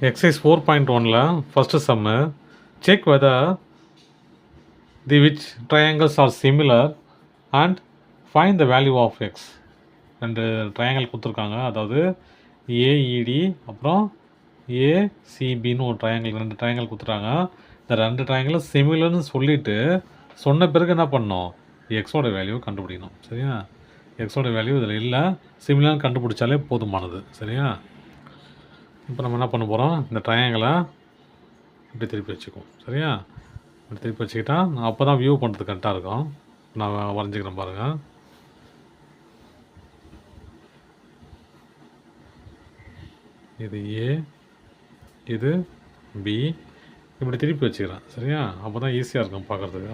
Exercise 4.1 first sum, check whether the which triangles are similar and find the value of x. ரெண்டு triangle கொடுத்துருக்காங்க, அதாவது AED அப்புறம் ஏசிபின்னு ஒரு triangle, ரெண்டு triangle கொடுத்துருக்காங்க. இந்த ரெண்டு ட்ரையாங்கலும் சிமிலர்னு சொல்லிவிட்டு சொன்ன பிறகு என்ன பண்ணணும், எக்ஸோட வேல்யூ கண்டுபிடிக்கணும். சரியா? எக்ஸோட வேல்யூ இதில் இல்லை, சிமிலர்னு கண்டுபிடிச்சாலே போதுமானது. சரியா? இப்போ நம்ம என்ன பண்ண போகிறோம், இந்த ட்ரையாங்கலை இப்படி திருப்பி வச்சுக்குவோம். சரியா? இப்படி திருப்பி வச்சுக்கிட்டா நான் அப்போ தான் வியூ பண்ணுறது கரெக்டாக இருக்கும். நான் வரைஞ்சிக்கிறேன் பாருங்கள். இது ஏ, இது பி, இப்படி திருப்பி வச்சுக்கிறேன். சரியா? அப்போ தான் ஈஸியாக இருக்கும் பார்க்குறதுக்கு.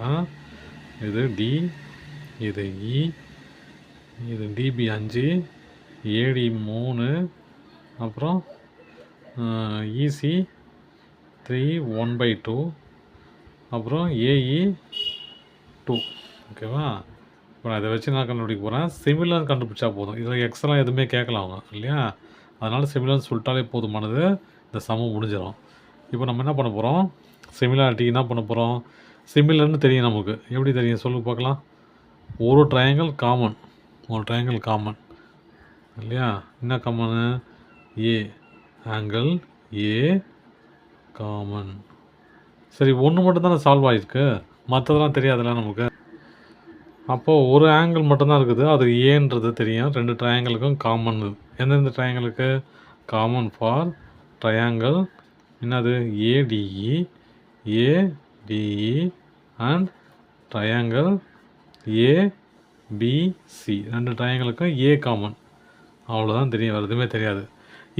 இது டி, இது இ, இது டிபி 5, ஏடி 3, அப்புறம் இசி 3 1/2, அப்புறம் ஏஇ 2. ஓகேவா? இப்போ நான் இதை வச்சு நான் கண்டுபிடிக்க போகிறேன். சிமிலர் கண்டுபிடிச்சா போதும். இதில் எக்ஸ்ட்ரா எதுவுமே கேட்கலாம் அவங்க இல்லையா? அதனால் சிமிலர்னு சொல்லிட்டாலே போதுமானது, இந்த சமம் முடிஞ்சிடும். இப்போ நம்ம என்ன பண்ண போகிறோம், சிமிலாரிட்டி என்ன பண்ண போகிறோம், சிமிலர்னு தெரியும் நமக்கு. எப்படி தெரியும் சொல்லு பார்க்கலாம். ஒரு ட்ரையாங்கல் காமன், ஒரு ட்ரையாங்கல் காமன் இல்லையா? என்ன காமனு, ஏ ஆங்கிள் ஏ காமன். சரி, ஒன்று மட்டும் தானே சால்வ் ஆகிருக்கு, மற்றதெல்லாம் தெரியாதுல்ல நமக்கு. அப்போது ஒரு ஆங்கிள் மட்டும்தான் இருக்குது, அது ஏன்றது தெரியும். ரெண்டு ட்ரையாங்கிளுக்கும் காமன். எந்தெந்த ட்ரையாங்கிளுக்கு காமன் ஃபார் ட்ரையாங்கிள் என்னது, ADE, ADE and triangle ABC. ரெண்டு ட்ரையாங்கிளுக்கும் ஏ காமன். அவ்வளோதான் தெரியும், வேறு எதுவுமே தெரியாது.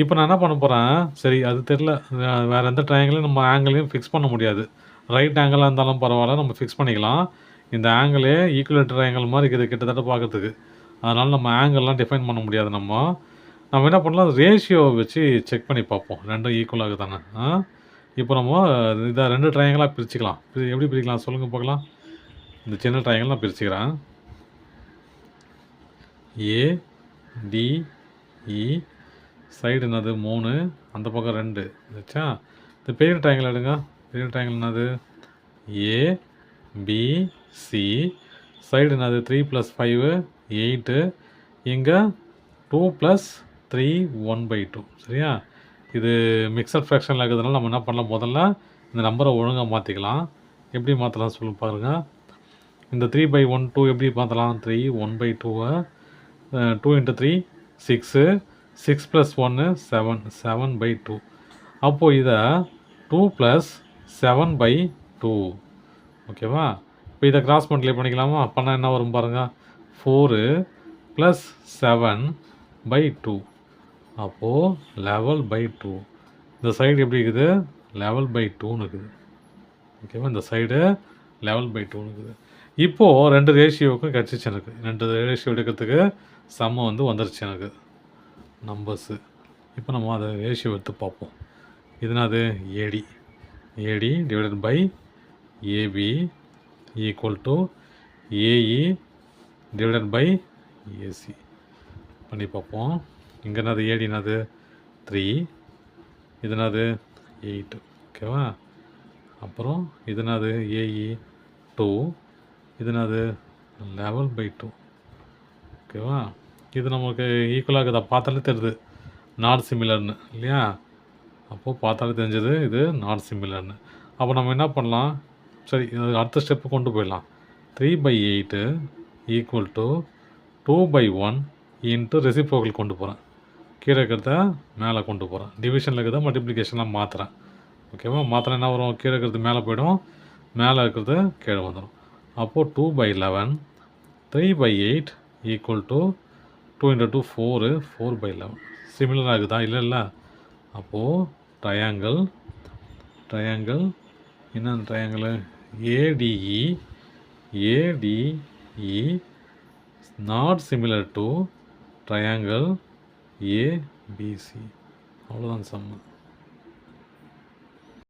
இப்போ நான் என்ன பண்ண போகிறேன், சரி அது தெரில, வேறு எந்த ட்ரையாங்கிளையும் நம்ம ஆங்கிளையும் ஃபிக்ஸ் பண்ண முடியாது. ரைட் ஆங்கிளாக இருந்தாலும் பரவாயில்ல, நம்ம ஃபிக்ஸ் பண்ணிக்கலாம். இந்த ஆங்கிளே ஈக்குவலேட்டர் ட்ரையாங்கிள் மாதிரி இருக்குது கிட்டத்தட்ட பார்க்குறதுக்கு. அதனால் நம்ம ஆங்கிள்லாம் டிஃபைன் பண்ண முடியாது. நம்ம என்ன பண்ணலாம், ரேஷியோவை வச்சு செக் பண்ணி பார்ப்போம், ரெண்டும் ஈக்குவலாக தானே. இப்போ நம்ம இதை ரெண்டு ட்ரையாங்கிளாக பிரிச்சுக்கலாம். எப்படி பிரிக்கலாம் சொல்லுங்கள் பார்க்கலாம். இந்த சின்ன ட்ரையாங்கிள் நான் பிரிச்சுக்கிறேன். ஏடிஇ சைடு என்னது 3, அந்த பக்கம் 2 இருந்துச்சா. இந்த பெரிய ட்ரையாங்கிள் எடுங்க. பெரிய ட்ரையாங்கிள் என்னது, ஏபிசி சைடு என்னது 3 + 5 8, இங்கே 2 + 3 1/2. சரியா? இது மிக்சட் ஃப்ராக்ஷனில் இருக்கிறதுனால நம்ம என்ன பண்ணலாம், முதல்ல இந்த நம்பரை ஒழுங்காக மாற்றிக்கலாம். எப்படி மாற்றலாம் சொல்லி பாருங்கள். இந்த 3/1 எப்படி மாற்றலாம், 3 1/2 2 × 3 6, 6 + 1 7, 7/2. அப்போது இதை 2 + 7/2. ஓகேவா? இப்போ இதை கிராஸ் மல்டிப்ளை பண்ணிக்கலாமா? அப்போனா என்ன வரும் பாருங்கள், 4 + 7/2. அப்போது 11/2. இந்த சைடு எப்படி இருக்குது, 11/2ன்னு இருக்குது. ஓகேவா? இந்த சைடு 11/2ன்னு இருக்குது. இப்போது ரெண்டு ரேஷியோவுக்கும் கிடச்சிச்சு எனக்கு. ரெண்டு ரேஷியோ எடுக்கிறதுக்கு சம்ம வந்துருச்சு எனக்கு நம்பர்ஸு. இப்போ நம்ம அதை ரேஷியோ எடுத்து பார்ப்போம். இதுனாது AD, AD divided by AB equal to AE divided by AC பண்ணி பார்ப்போம். இங்கே என்னது, ஏடி என்னது 3, இது என்னது 8. ஓகேவா? அப்புறம் இது என்னது ஏஇ 2, இது என்னது 11/2. ஓகேவா? இது நமக்கு ஈக்குவலாக இருக்குதா, பார்த்தாலே தெரியுது நாட் சிமிலர்னு இல்லையா? அப்போது பார்த்தாலே தெரிஞ்சது இது நாட் சிமிலர்னு. அப்போ நம்ம என்ன பண்ணலாம், சரி அடுத்த ஸ்டெப்பு கொண்டு போயிடலாம். 3/8 ஈக்குவல் டு 2/1 இன்ட்டு ரெசிப்ரோக்கல் கொண்டு போகிறேன். கீழே இருக்கிறத மேலே கொண்டு போகிறேன். டிவிஷனில் இருக்கிறத மல்டிப்ளிகேஷன்லாம் மாற்றுறேன். ஓகேவா? மாத்திரம் என்ன வரும், கீழே இருக்கிறது மேலே போய்டும், மேலே இருக்கிறது கீழே வந்துடும். அப்போது 2/11 3/8 ஈக்குவல் டு 2 × 2 4, 4/11. சிமிலராக இருக்குதா, இல்லை. அப்போது ட்ரையாங்கிள் என்ன triangle ADE, ADE not similar to triangle ABC. அவ்வளோதான் சம்மு.